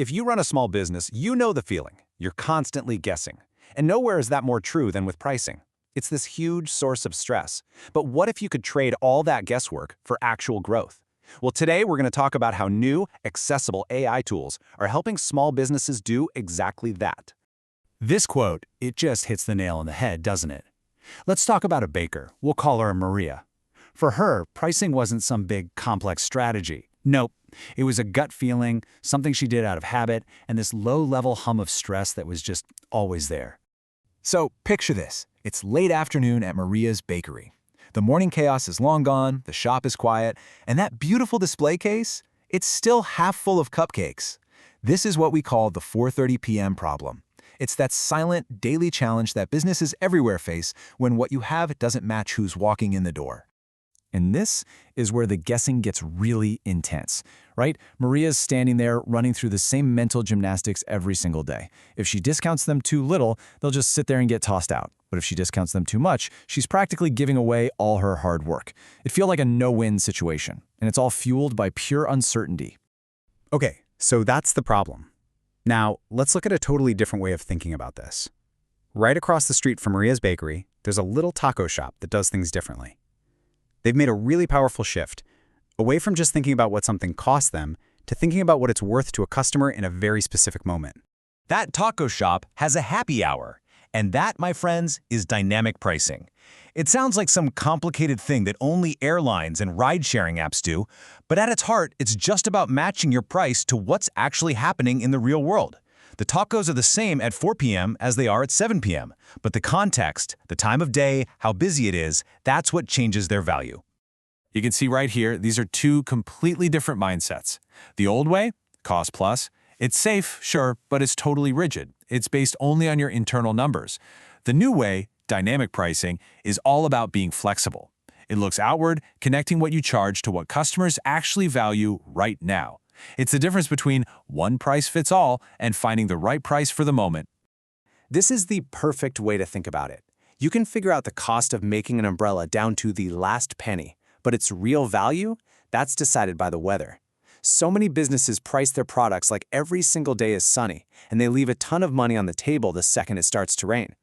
If you run a small business, you know the feeling. You're constantly guessing. And nowhere is that more true than with pricing. It's this huge source of stress. But what if you could trade all that guesswork for actual growth? Well, today we're going to talk about how new, accessible AI tools are helping small businesses do exactly that. This quote, it just hits the nail on the head, doesn't it? Let's talk about a baker. We'll call her Maria. For her, pricing wasn't some big, complex strategy. Nope. It was a gut feeling, something she did out of habit, and this low-level hum of stress that was just always there. So, picture this. It's late afternoon at Maria's bakery. The morning chaos is long gone, the shop is quiet, and that beautiful display case, it's still half full of cupcakes. This is what we call the 4:30 p.m. problem. It's that silent, daily challenge that businesses everywhere face when what you have doesn't match who's walking in the door. And this is where the guessing gets really intense, right? Maria's standing there running through the same mental gymnastics every single day. If she discounts them too little, they'll just sit there and get tossed out. But if she discounts them too much, she's practically giving away all her hard work. It feels like a no-win situation, and it's all fueled by pure uncertainty. Okay, so that's the problem. Now, let's look at a totally different way of thinking about this. Right across the street from Maria's bakery, there's a little taco shop that does things differently. They've made a really powerful shift, away from just thinking about what something costs them, to thinking about what it's worth to a customer in a very specific moment. That taco shop has a happy hour, and that, my friends, is dynamic pricing. It sounds like some complicated thing that only airlines and ride-sharing apps do, but at its heart, it's just about matching your price to what's actually happening in the real world. The tacos are the same at 4 p.m. as they are at 7 p.m., but the context, the time of day, how busy it is, that's what changes their value. You can see right here, these are two completely different mindsets. The old way, cost plus, it's safe, sure, but it's totally rigid. It's based only on your internal numbers. The new way, dynamic pricing, is all about being flexible. It looks outward, connecting what you charge to what customers actually value right now. It's the difference between one price fits all and finding the right price for the moment. This is the perfect way to think about it. You can figure out the cost of making an umbrella down to the last penny, but its real value, that's decided by the weather. So many businesses price their products like every single day is sunny, and they leave a ton of money on the table the second it starts to rain.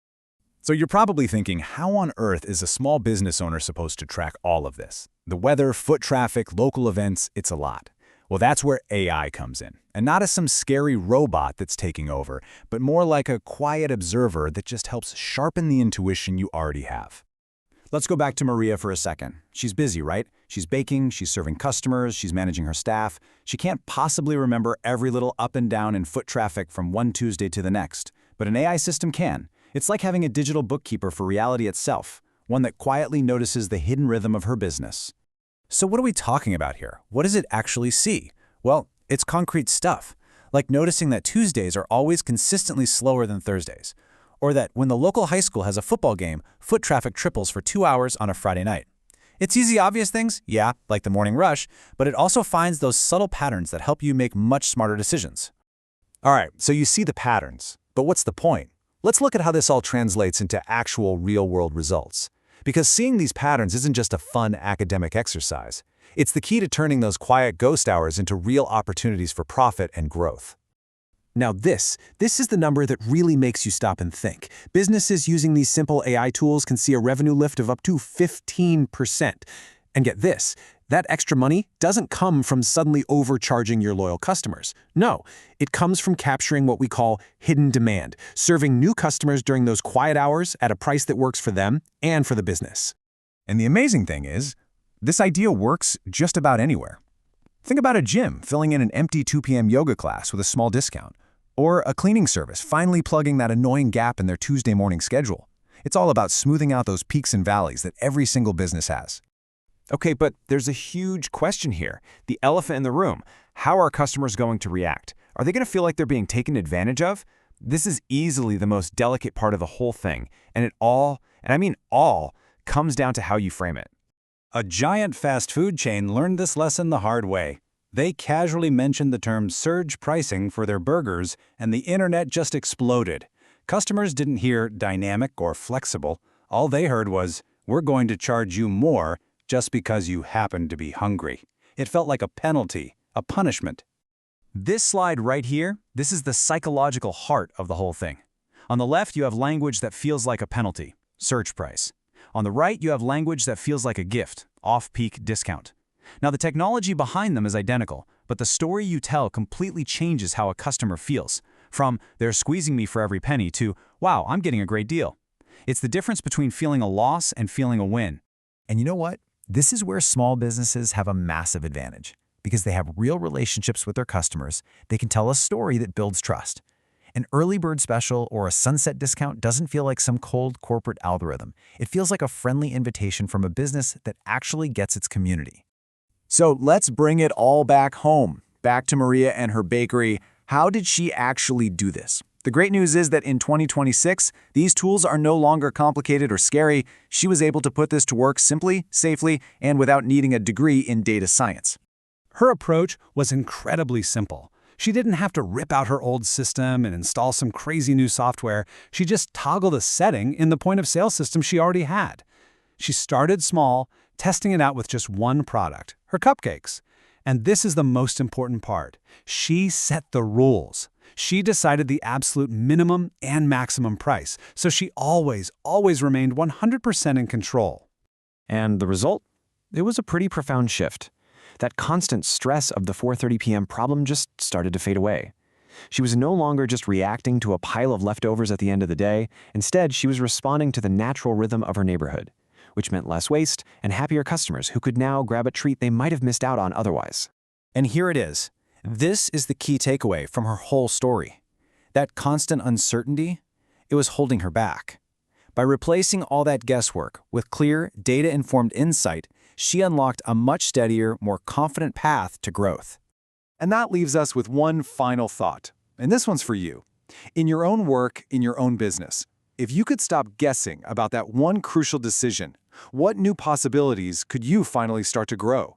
So you're probably thinking, how on earth is a small business owner supposed to track all of this? The weather, foot traffic, local events, it's a lot. Well, that's where AI comes in, and not as some scary robot that's taking over, but more like a quiet observer that just helps sharpen the intuition you already have. Let's go back to Maria for a second. She's busy, right? She's baking, she's serving customers, she's managing her staff. She can't possibly remember every little up and down in foot traffic from one Tuesday to the next, but an AI system can. It's like having a digital bookkeeper for reality itself, one that quietly notices the hidden rhythm of her business. So what are we talking about here? What does it actually see? Well, it's concrete stuff, like noticing that Tuesdays are always consistently slower than Thursdays, or that when the local high school has a football game, foot traffic triples for 2 hours on a Friday night. It's easy, obvious things, yeah, like the morning rush, but it also finds those subtle patterns that help you make much smarter decisions. All right, so you see the patterns, but what's the point? Let's look at how this all translates into actual real-world results. Because seeing these patterns isn't just a fun academic exercise. It's the key to turning those quiet ghost hours into real opportunities for profit and growth. Now this is the number that really makes you stop and think. Businesses using these simple AI tools can see a revenue lift of up to 15%. And get this, that extra money doesn't come from suddenly overcharging your loyal customers. No, it comes from capturing what we call hidden demand, serving new customers during those quiet hours at a price that works for them and for the business. And the amazing thing is, this idea works just about anywhere. Think about a gym filling in an empty 2 p.m. yoga class with a small discount, or a cleaning service finally plugging that annoying gap in their Tuesday morning schedule. It's all about smoothing out those peaks and valleys that every single business has. Okay, but there's a huge question here. The elephant in the room. How are customers going to react? Are they going to feel like they're being taken advantage of? This is easily the most delicate part of the whole thing, and it all, and I mean all, comes down to how you frame it. A giant fast food chain learned this lesson the hard way. They casually mentioned the term surge pricing for their burgers, and the internet just exploded. Customers didn't hear dynamic or flexible. All they heard was, "We're going to charge you more just because you happen to be hungry." It felt like a penalty, a punishment. This slide right here, this is the psychological heart of the whole thing. On the left, you have language that feels like a penalty, surge price. On the right, you have language that feels like a gift, off-peak discount. Now, the technology behind them is identical, but the story you tell completely changes how a customer feels. From, they're squeezing me for every penny, to, wow, I'm getting a great deal. It's the difference between feeling a loss and feeling a win. And you know what? This is where small businesses have a massive advantage. Because they have real relationships with their customers, they can tell a story that builds trust. An early bird special or a sunset discount doesn't feel like some cold corporate algorithm. It feels like a friendly invitation from a business that actually gets its community. So let's bring it all back home, back to Maria and her bakery. How did she actually do this? The great news is that in 2026, these tools are no longer complicated or scary. She was able to put this to work simply, safely, and without needing a degree in data science. Her approach was incredibly simple. She didn't have to rip out her old system and install some crazy new software. She just toggled a setting in the point-of-sale system she already had. She started small, testing it out with just one product, her cupcakes. And this is the most important part. She set the rules. She decided the absolute minimum and maximum price, so she always remained 100% in control. And the result? It was a pretty profound shift. That constant stress of the 4:30 p.m. problem just started to fade away. She was no longer just reacting to a pile of leftovers at the end of the day. Instead, she was responding to the natural rhythm of her neighborhood, which meant less waste and happier customers who could now grab a treat they might have missed out on otherwise. And here it is. This is the key takeaway from her whole story. That constant uncertainty, it was holding her back. By replacing all that guesswork with clear, data-informed insight, she unlocked a much steadier, more confident path to growth. And that leaves us with one final thought. And this one's for you. In your own work, in your own business, if you could stop guessing about that one crucial decision, what new possibilities could you finally start to grow?